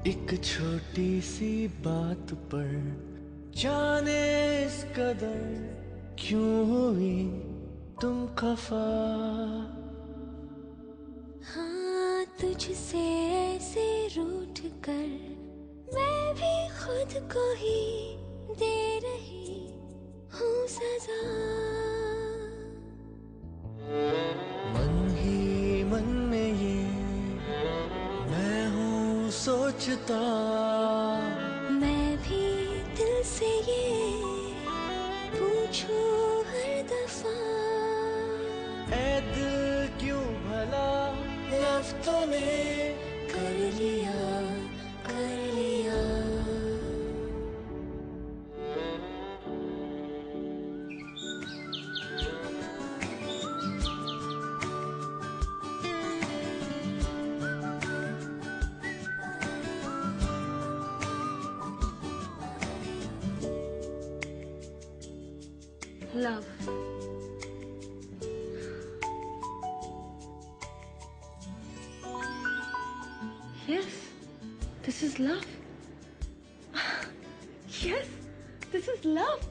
एक छोटी सी बात पर जाने इस कदर क्यों हुई तुम खफा। हाँ, तुझसे ऐसे रूठ कर मैं भी खुद को ही दे रही हूँ सजा। मन ही मन में ये मैं हूँ सोचता, मैं भी दिल से ये पूछूं हर दफा। ऐ दिल क्यों भला लफ्ज़ों में कर लिया, कर लिया। Love. Yes, this is love. Yes, this is love.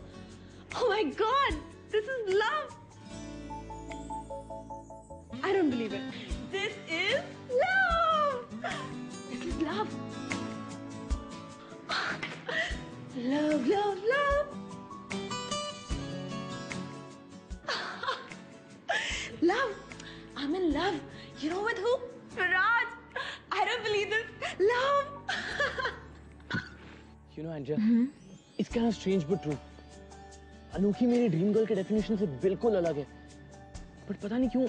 Oh my God, this is love. I don't believe it. This is love. This is love. Love, love, love. Love. I'm in love. You know with who? Raj. I don't believe this. Love. You know, Anja, it's kind of strange but true. अनोखी मेरी dream girl के definition से बिल्कुल अलग है, but पता नहीं क्यों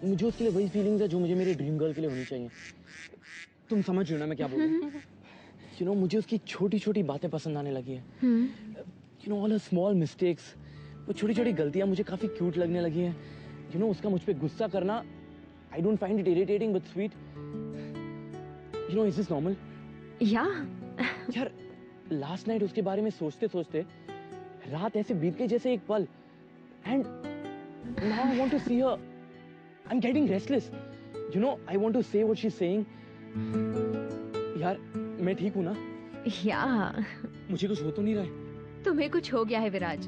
मुझे उसके लिए वही फीलिंग्स है जो मुझे मेरी ड्रीम गर्ल के लिए होनी चाहिए। तुम समझ रहे हो ना मैं क्या बोल रहा हूँ? You know, मुझे उसकी छोटी छोटी बातें पसंद आने लगी है। You know, all her small mistakes, वो छोटी छोटी गलतियाँ मुझे काफी क्यूट लगने लगी हैं। You know, उसका मुझ पे गुस्सा करना, I don't find it irritating but sweet. You know, is this normal? Yeah. यार, last night उसके बारे में सोचते सोचते रात ऐसे बीत गई जैसे एक पल, and now I want to see her. I'm getting restless. You know, I want to say what she's saying. यार, मैं ठीक हूँ ना? Yeah. मुझे कुछ हो तो नहीं रहा है? तुम्हें कुछ हो गया है विराज,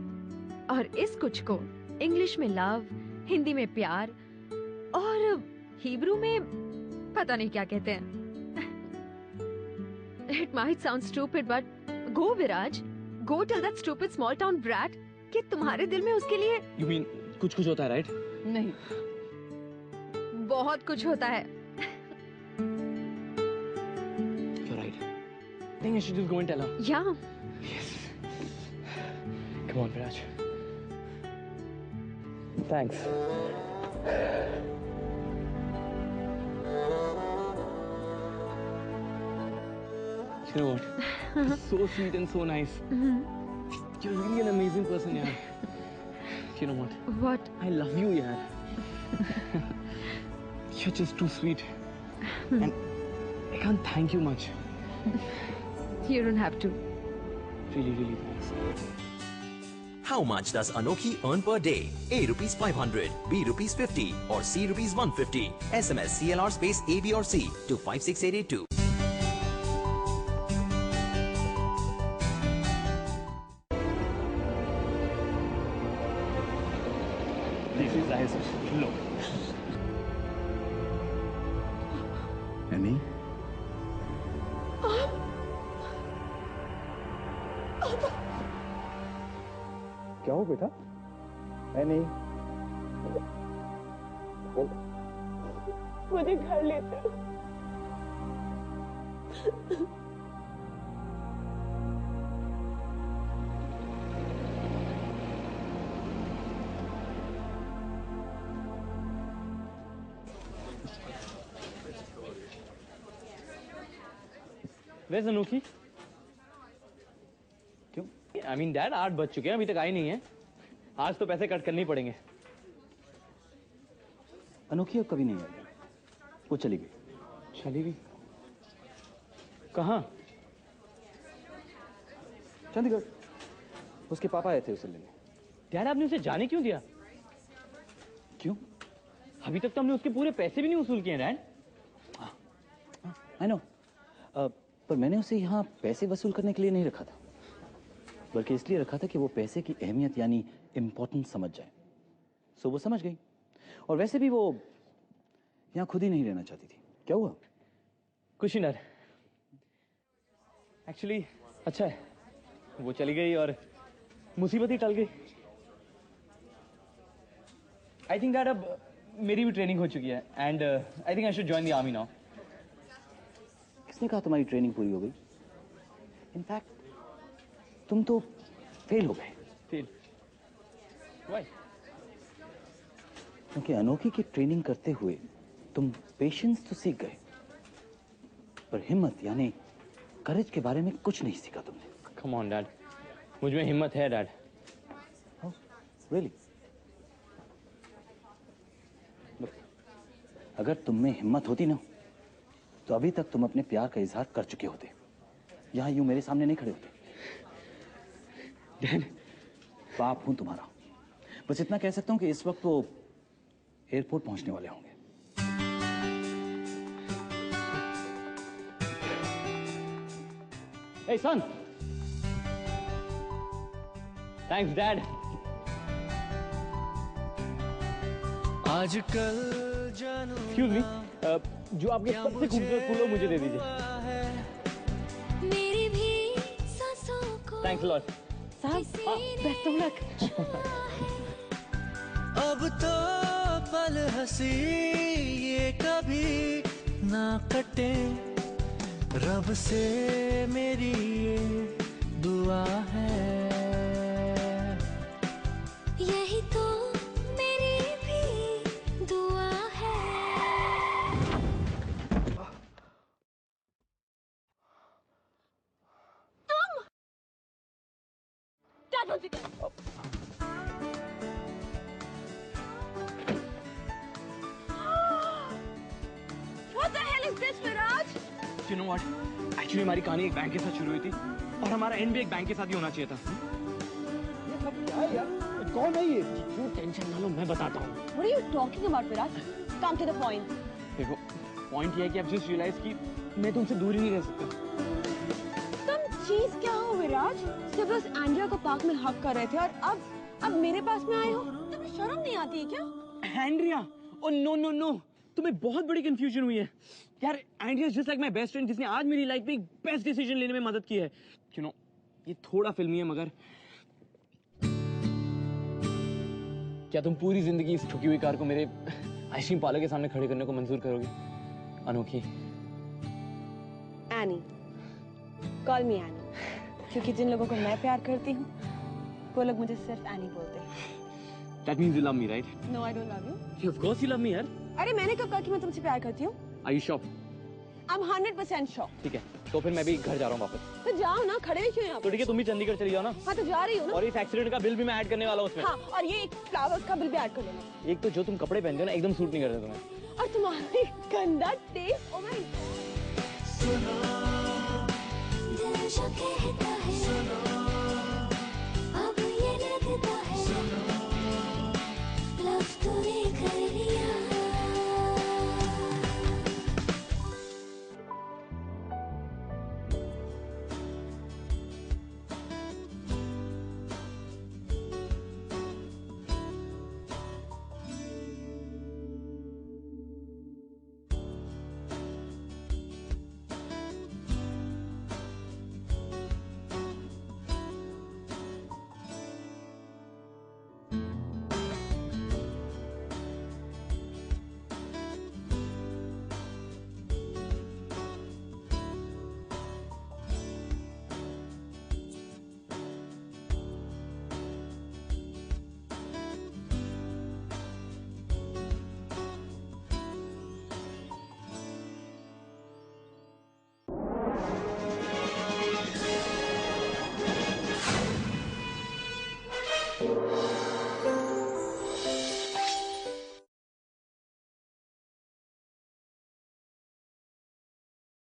और इस कुछ को इंग्लिश में लव, हिंदी में प्यार और हिब्रू में पता नहीं क्या कहते हैं। It might sound stupid, but go Viraj, go tell that stupid small town brat कि तुम्हारे दिल में उसके लिए You mean कुछ कुछ होता है, right? नहीं, बहुत कुछ होता है। You're right. I think I should just go and tell her. Yeah. Yes. Come on, Viraj. Thanks. You know what? You're so sweet and so nice. You're really an amazing person, yaar. You know what? What? I love you, yaar. You're just too sweet. And I can't thank you much. You don't have to. Really, really thanks. How much does Anokhi earn per day? A rupees 500, B rupees 50 or C rupees 150. SMS CLR space A, B or C to 56882. This is nice. Look. Annie? क्या हो बेटा? Any? मुझे घर लेते हो? Where's Anokhi? क्यों? I mean, Dad, 8 बज चुके हैं, अभी तक आई नहीं है। आज तो पैसे कट करने ही पड़ेंगे। अनोखी अब कभी नहीं आई, वो चली गई। चली गई? कहाँ? चंडीगढ़। उसके पापा आए थे उसे लेने। डैड, आपने उसे जाने क्यों दिया? क्यों? अभी तक तो हमने उसके पूरे पैसे भी नहीं वसूल किए, डैड। I know. पर मैंने उसे यहाँ पैसे वसूल करने के लिए नहीं रखा था, बल्कि इसलिए रखा था कि वो पैसे की अहमियत यानी इम्पोर्टेंस समझ जाए। सो वो समझ गई, और वैसे भी वो यहाँ खुद ही नहीं रहना चाहती थी। क्या हुआ? कुछ नहीं डैड, एक्चुअली अच्छा है, वो चली गई और मुसीबत ही टल गई। आई थिंक डैड अब मेरी भी ट्रेनिंग हो चुकी है and I think I should join the army now. किसने कहा तुम्हारी ट्रेनिंग पूरी हो गई? इनफैक्ट तुम तो फेल हो गए। फेल? व्हाई? क्योंकि अनोखी की ट्रेनिंग करते हुए तुम पेशेंस तो सीख गए, पर हिम्मत यानी करेज के बारे में कुछ नहीं सीखा तुमने। कम ऑन डैड, मुझ में हिम्मत है डैड। रियली? अगर तुम में हिम्मत होती ना, तो अभी तक तुम अपने प्यार का इजहार कर चुके होते, यहां यूं मेरे सामने नहीं खड़े होते। डैड, बाप हूं तुम्हारा, बस इतना कह सकता हूं कि इस वक्त वो एयरपोर्ट पहुंचने वाले होंगे। Hey son, thanks dad. आजकल जानू Excuse me, जो आपके सबसे खूबसूरत फूल हो मुझे दे दीजिए। मेरी भी सांसों को Thanks a lot. साहब, बेस्ट ऑफ लक। अब तो पल हंसी ये कभी ना कटे, रब से मेरी ये दुआ है। यही तो मेरी भी दुआ है। What the hell is this, Viraj? You know what? Actually हमारी कहानी एक बैंक के साथ शुरू हुई थी और हमारा एंड भी एक बैंक के साथ ही होना चाहिए था। ये सब क्या है यार? कौन है ये? क्यों टेंशन ना लो, मैं बताता हूँ। What are you talking about, Viraj? Come to the point. देखो, पॉइंट ये है कि अब जस्ट रियलाइज कि मैं तुमसे दूर ही नहीं रह सकता। तुम चीज क्या हो विराज? जब बस एंड्रिया को पार्क में हक कर रहे थे और अब मेरे पास में आए हो? तुम्हें शर्म नहीं आती है क्या? Andrea? Oh no no no, तुम्हें बहुत बड़ी कंफ्यूजन हुई है यार। Andrea is just like my best friend, जिसने आज मेरी लाइफ में एक बेस्ट डिसीजन लेने में मदद की है। यू नो, ये थोड़ा फिल्मी है मगर क्या तुम पूरी जिंदगी इस ठुकी हुई कार को मेरे आइसक्रीम पार्लर के सामने खड़े करने को मंजूर करोगे अनोखी? एनी, कॉल मी एनी, क्योंकि जिन लोगों को मैं प्यार करती हूँ वो लोग मुझे सिर्फ एनी बोलते हैं। That means you love me, right? No, I don't love you. Yeah, of course you love me, यार। अरे मैंने कब कहा कि मैं तुमसे प्यार करती हूँ? Are you sure? I'm 100% sure. ठीक है, तो फिर मैं भी घर जा रहा हूँ वापस। तो जाओ ना, खड़े क्यों यहाँ? तो ठीक है, तुम भी चंडीगढ़ चली जाओ ना। हाँ तो जा रही हूँ ना। और इस एक्सीडेंट का बिल भी मैं ऐड करने वाला हूँ उसमें। हाँ, और ये एक फ्लावर्स का बिल भी ऐड कर लेना। एक तो जो तुम कपड़े पहनते हो ना एकदम सूट नहीं करते तुम्हें। और तुम्हारी गंदा टेस्ट, ओ माय। दिल जो कहता है